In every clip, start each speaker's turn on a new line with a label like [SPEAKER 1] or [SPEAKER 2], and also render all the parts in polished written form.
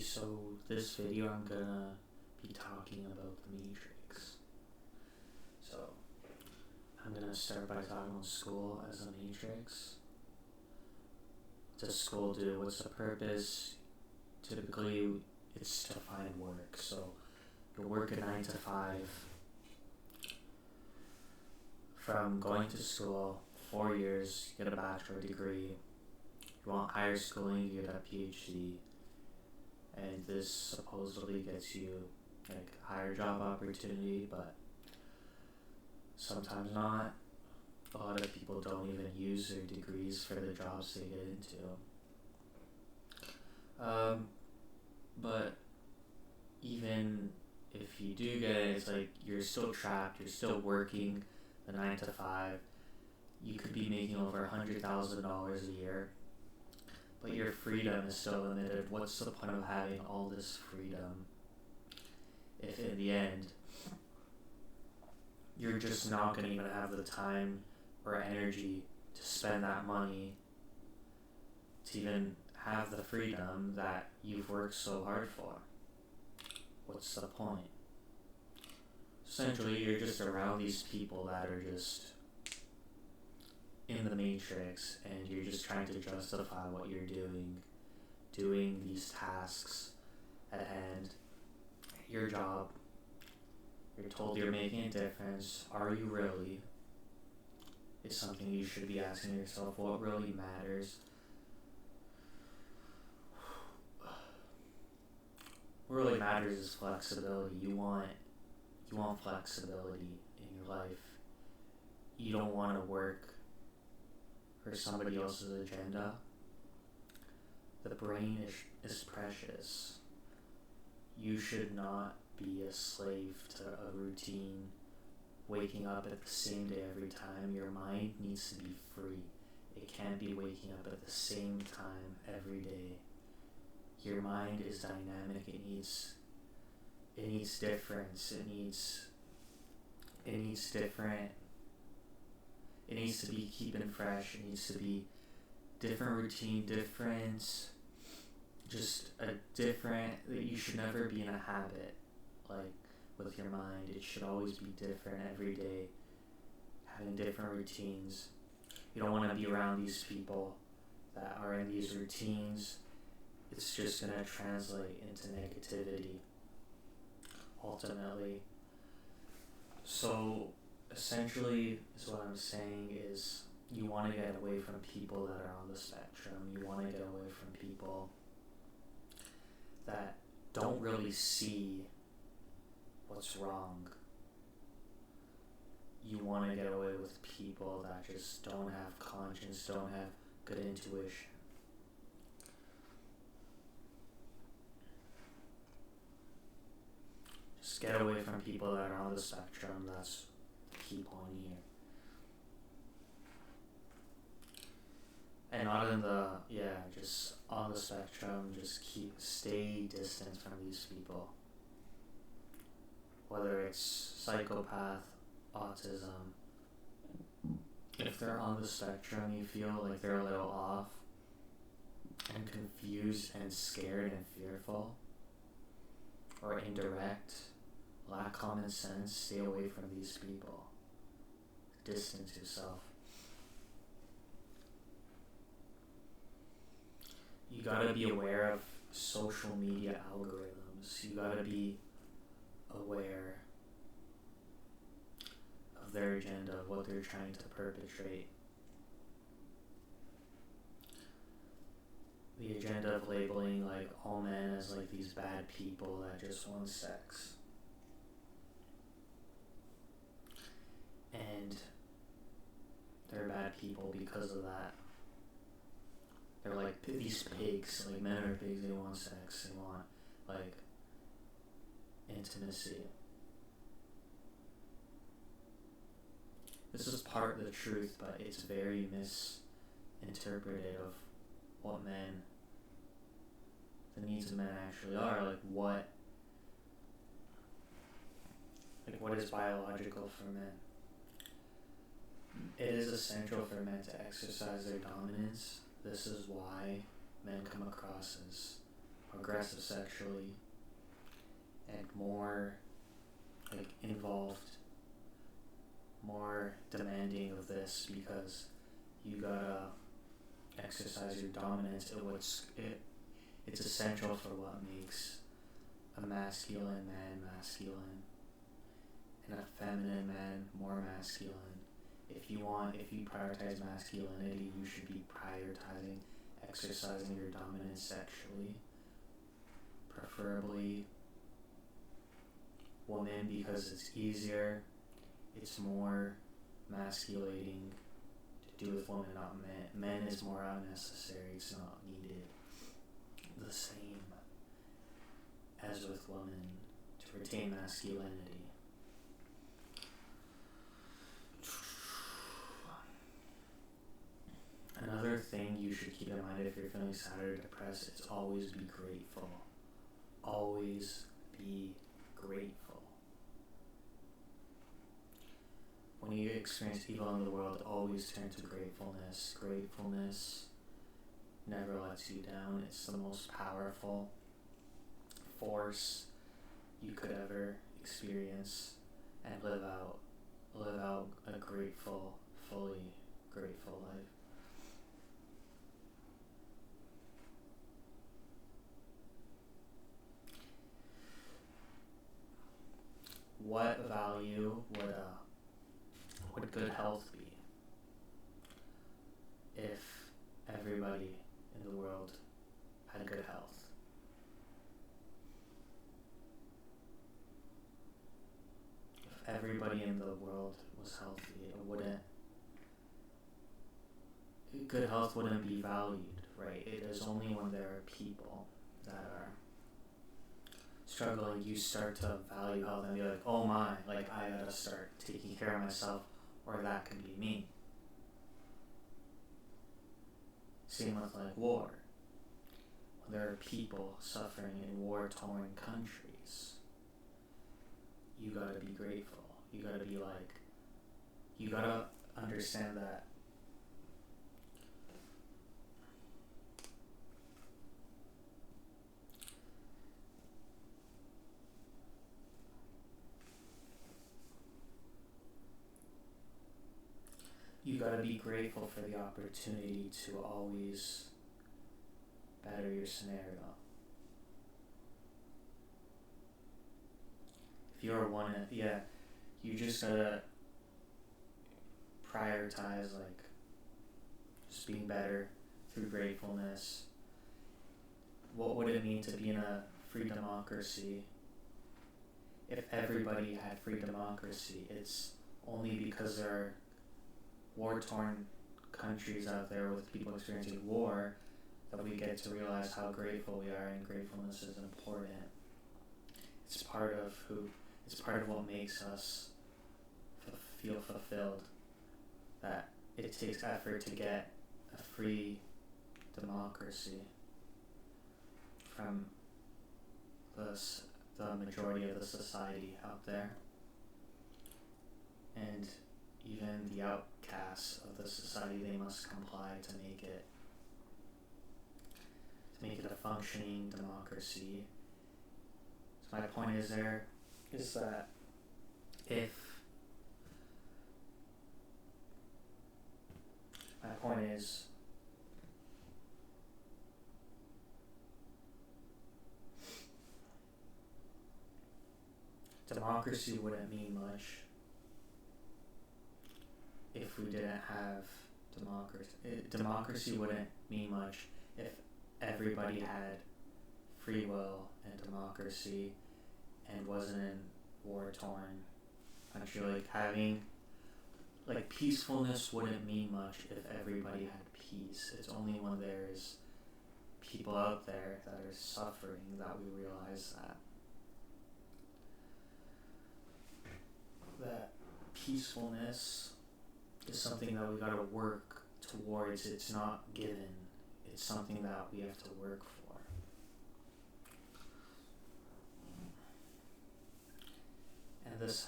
[SPEAKER 1] So this video I'm gonna be talking about the Matrix. So I'm gonna start by talking about school as a Matrix. What does school do? What's the purpose? Typically it's to find work. So you'll work a 9 to 5 from going to school, 4 years, you get a bachelor degree. You want higher schooling, you get a PhD. And this supposedly gets you like higher job opportunity, but sometimes not. A lot of people don't even use their degrees for the jobs they get into. But even if you do get it, it's like you're still trapped, you're still working the 9 to 5. You could be making over $100,000 a year, but your freedom is still limited. What's the point of having all this freedom if in the end you're just not going to even have the time or energy to spend that money to even have the freedom that you've worked so hard for? What's the point? Essentially, you're just around these people that are just in the Matrix, and you're just trying to justify what you're doing these tasks at hand, your job. You're told you're making a difference. Are you really? It's something you should be asking yourself. What really matters? What really matters is flexibility. You want flexibility in your life. You don't want to work for somebody else's agenda. The brain is precious. You should not be a slave to a routine, waking up at the same day every time. Your mind needs to be free. It can't be waking up at the same time every day. Your mind is dynamic. It needs difference. It needs different. It needs to be keeping fresh. It needs to be different routine, that you should never be in a habit, like with your mind. It should always be different every day, having different routines. You don't want to be around these people that are in these routines. It's just going to translate into negativity, ultimately. So essentially, is what I'm saying is you want to get away from people that are on the spectrum. You want to get away from people that don't really see what's wrong. You want to get away with people that just don't have conscience, don't have good intuition. Just get away from people that are on the spectrum. That's the key point here. And not in the, just on the spectrum, just stay distant from these people. Whether it's psychopath, autism, if they're on the spectrum, you feel like they're a little off and confused and scared and fearful, or indirect, lack common sense, stay away from these people. Distance yourself. You gotta be aware of social media algorithms. You gotta be aware of their agenda, of what they're trying to perpetrate. The agenda of labeling like all men as like these bad people that just want sex. And they're bad people because of that. They're like these pigs, like men are pigs, they want sex, they want like intimacy. This is part of the truth, but it's very misinterpreted of what the needs of men actually are. Like what is biological for men. It is essential for men to exercise their dominance. This is why men come across as aggressive sexually and more like involved, more demanding of this, because you gotta exercise your dominance. It's essential for what makes a masculine man masculine and a feminine man more masculine. If you prioritize masculinity, you should be prioritizing exercising your dominance sexually, preferably woman, because it's easier, it's more masculating to do with women, not men. Men is more unnecessary, it's not needed. The same as with women to retain masculinity. Another thing you should keep in mind if you're feeling sad or depressed is always be grateful. Always be grateful. When you experience evil in the world, always turn to gratefulness. Gratefulness never lets you down. It's the most powerful force you could ever experience, and live out a grateful, fully grateful life. What value would good health be if everybody in the world had good health? If everybody in the world was healthy, good health wouldn't be valued, right? It is only when there are people that are struggling, you start to value health and be like, oh my, like I gotta start taking care of myself, or that could be me. Same with like war. When there are people suffering in war-torn countries, you gotta be grateful. You gotta understand that you gotta be grateful for the opportunity to always better your scenario. If you're you just gotta prioritize like just being better through gratefulness. What would it mean to be in a free democracy if everybody had free democracy? It's only because there are war-torn countries out there with people experiencing war that we get to realize how grateful we are, and gratefulness is important. It's part of what makes us feel fulfilled, that it takes effort to get a free democracy from the majority of the society out there, and even the outcasts of the society, they must comply to make it a functioning democracy. So my point is that democracy wouldn't mean much if we didn't have democracy. Democracy wouldn't mean much if everybody had free will and democracy and wasn't in war-torn country. Like peacefulness wouldn't mean much if everybody had peace. It's only when there's people out there that are suffering that we realize that peacefulness is something that we gotta work towards. It's not given. It's something that we have to work for. And this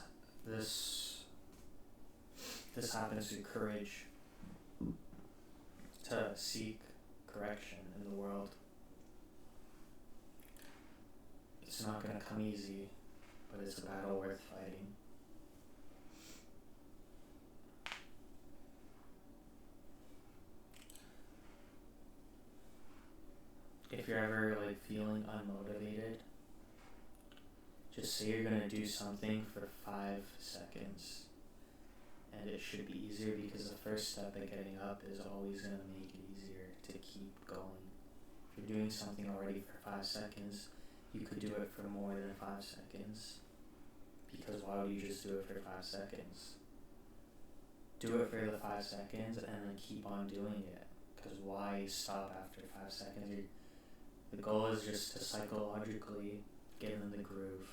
[SPEAKER 1] happens through courage to seek correction in the world. It's not gonna come easy, but it's a battle worth fighting. If you're ever like feeling unmotivated, just say you're gonna do something for 5 seconds. And it should be easier because the first step at getting up is always gonna make it easier to keep going. If you're doing something already for 5 seconds, you could do it for more than 5 seconds. Because why would you just do it for 5 seconds? Do it for the 5 seconds and then keep on doing it. Because why stop after 5 seconds? The goal is just to psychologically get in the groove.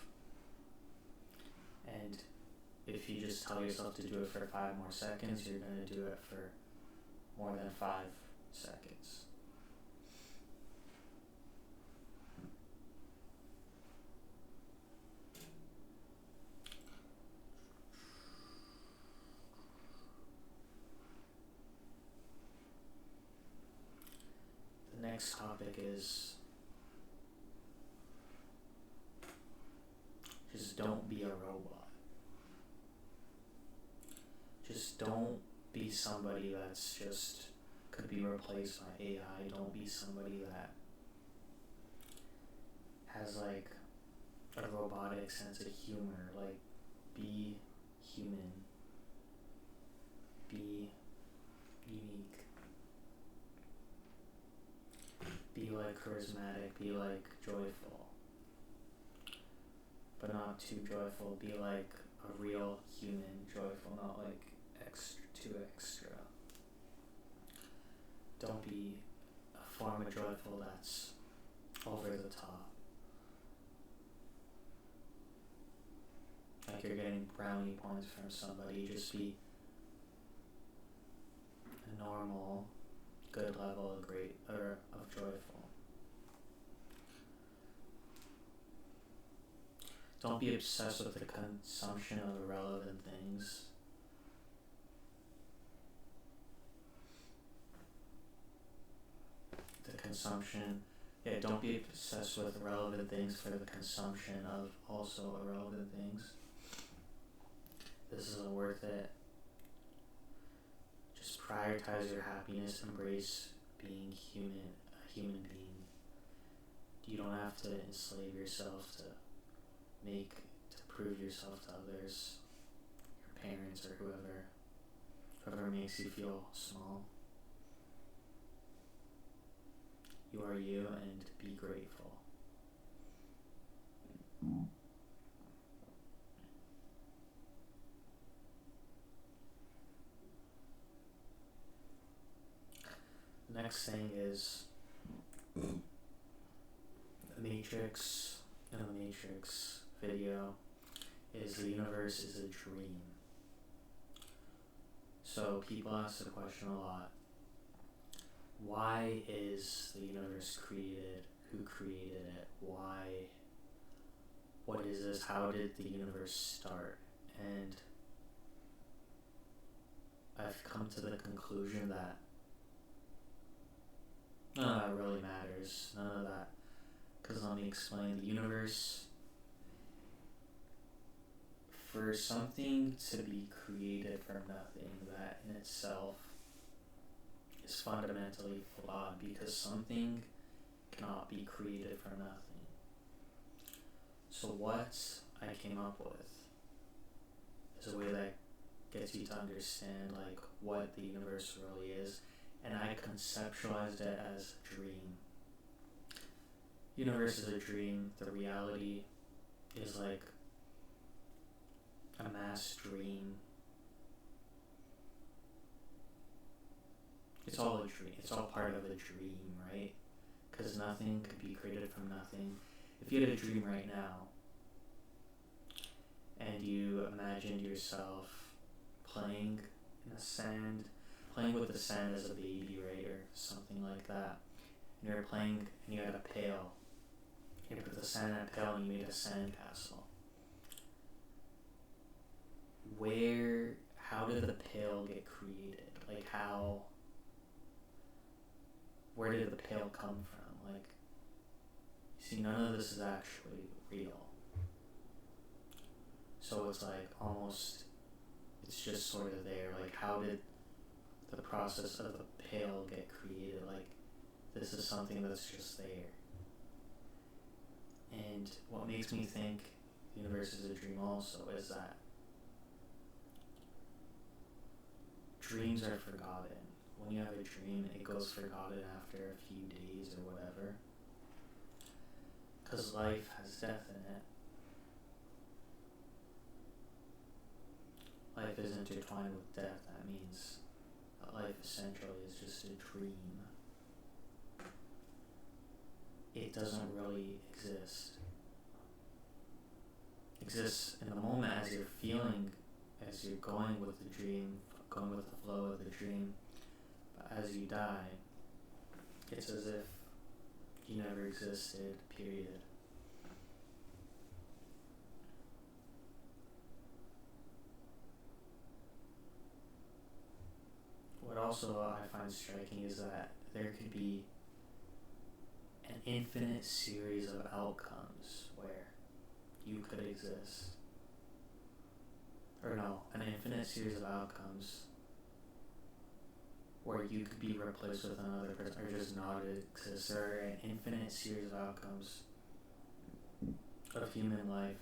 [SPEAKER 1] And if you just tell yourself to do it for 5 more seconds, you're going to do it for more than 5 seconds. The next topic is just don't be a robot. Just don't be somebody that's just could be replaced by AI. Don't be somebody that has like a robotic sense of humor. Like, be human. Be unique. Be like charismatic. Be like joyful. But not too joyful. Be like a real human joyful, not like too extra. Don't be a form of joyful that's over the top. Like you're getting brownie points from somebody. Just be a normal, good level of of joyful. Don't be obsessed with the consumption of irrelevant things. Don't be obsessed with irrelevant things for the consumption of also irrelevant things. This isn't worth it. Just prioritize your happiness, embrace being human, a human being. You don't have to enslave yourself to prove yourself to others, your parents or whoever makes you feel small. You are you, and be grateful. The next thing is the Matrix. In the Matrix video, is the universe is a dream. So people ask the question a lot: why is the universe created? Who created it? Why? What is this? How did the universe start? And I've come to the conclusion that none of that really matters. None of that. Because let me explain. The universe, for something to be created from nothing, that in itself is fundamentally flawed, because something cannot be created from nothing. So what I came up with is a way that gets you to understand like what the universe really is, and I conceptualized it as a dream. Universe is a dream. The reality is like a mass dream. It's all a dream. It's all part of a dream, right? Because nothing could be created from nothing. If you had a dream right now, and you imagined yourself playing in the sand, playing with the sand as a baby, right, or something like that, and you were playing, and you had a pail, you put the sand in a pail and you made a sandcastle. How did the pail get created? Like where did the pail come from? Like, you See, none of this is actually real. So it's like almost, it's just sort of there. Like, how did the process of the pill get created? Like, this is something that's just there. And what makes me think the universe is a dream also is that dreams are forgotten. When you have a dream, it goes forgotten after a few days or whatever. Because life has death in it. Life is intertwined with death. That means that life essentially is just a dream. It doesn't really exist. It exists in the moment as you're feeling, as you're going with the dream, going with the flow of the dream. But as you die, it's as if you never existed, period. What also I find striking is that there could be an infinite series of outcomes where you could exist. Or no, an infinite series of outcomes where you could be replaced with another person or just not exist. There are an infinite series of outcomes of human life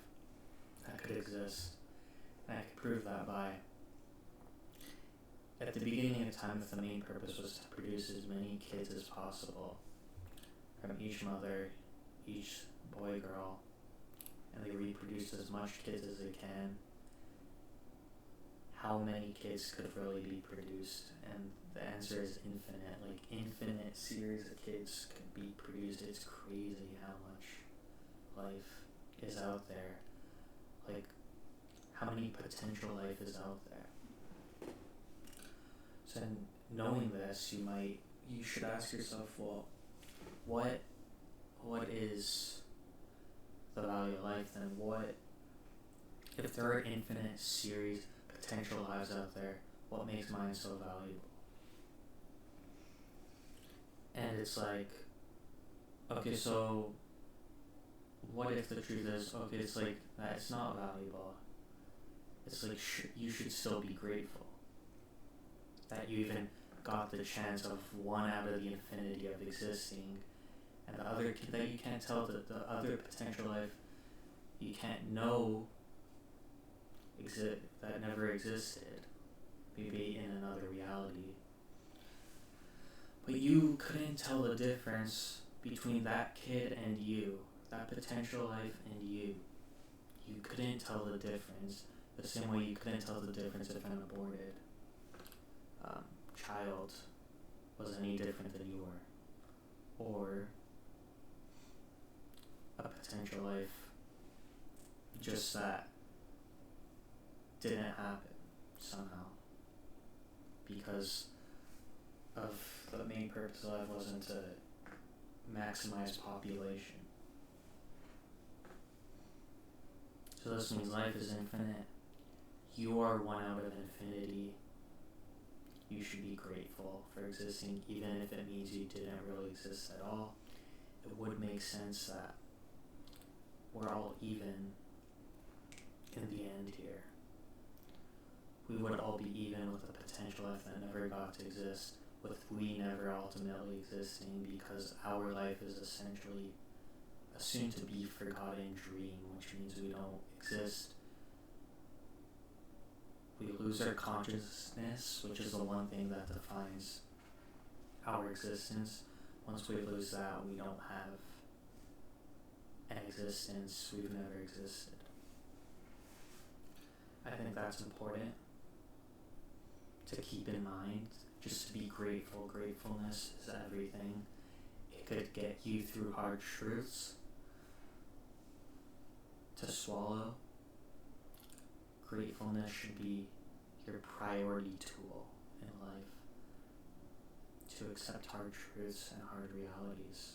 [SPEAKER 1] that could exist. And I could prove that by, at the beginning of time, if the main purpose was to produce as many kids as possible from each mother, each boy, girl, and they reproduce as much kids as they can, how many kids could really be produced? And the answer is infinite. Like, infinite series of kids could be produced. It's crazy how much life is out there. Like, how many potential life is out there? So knowing this, you should ask yourself, well, what is the value of life then? What if there are infinite series potential lives out there, what makes mine so valuable? And it's like, okay, so what if the truth is, okay, it's like that it's not valuable? It's like you should still be grateful that you even got the chance of one out of the infinity of existing, and the other that you can't tell that the other potential life you can't know that never existed, maybe in another reality. But you couldn't tell the difference between that kid and you, that potential life and you. You couldn't tell the difference the same way you couldn't tell the difference if an aborted child was any different than you were, or a potential life just that didn't happen somehow because of the main purpose of life wasn't to maximize population. So this means life is infinite. You are one out of infinity. You should be grateful for existing, even if it means you didn't really exist at all. It would make sense that we're all even in the end here. We would all be even with a potential life that never got to exist, with we never ultimately existing, because our life is essentially a soon-to-be forgotten dream, which means we don't exist. We lose our consciousness, which is the one thing that defines our existence. Once we lose that, we don't have an existence. We've never existed. I think that's important to keep in mind, just to be grateful. Gratefulness is everything. It could get you through hard truths to swallow. Gratefulness should be your priority tool in life to accept hard truths and hard realities.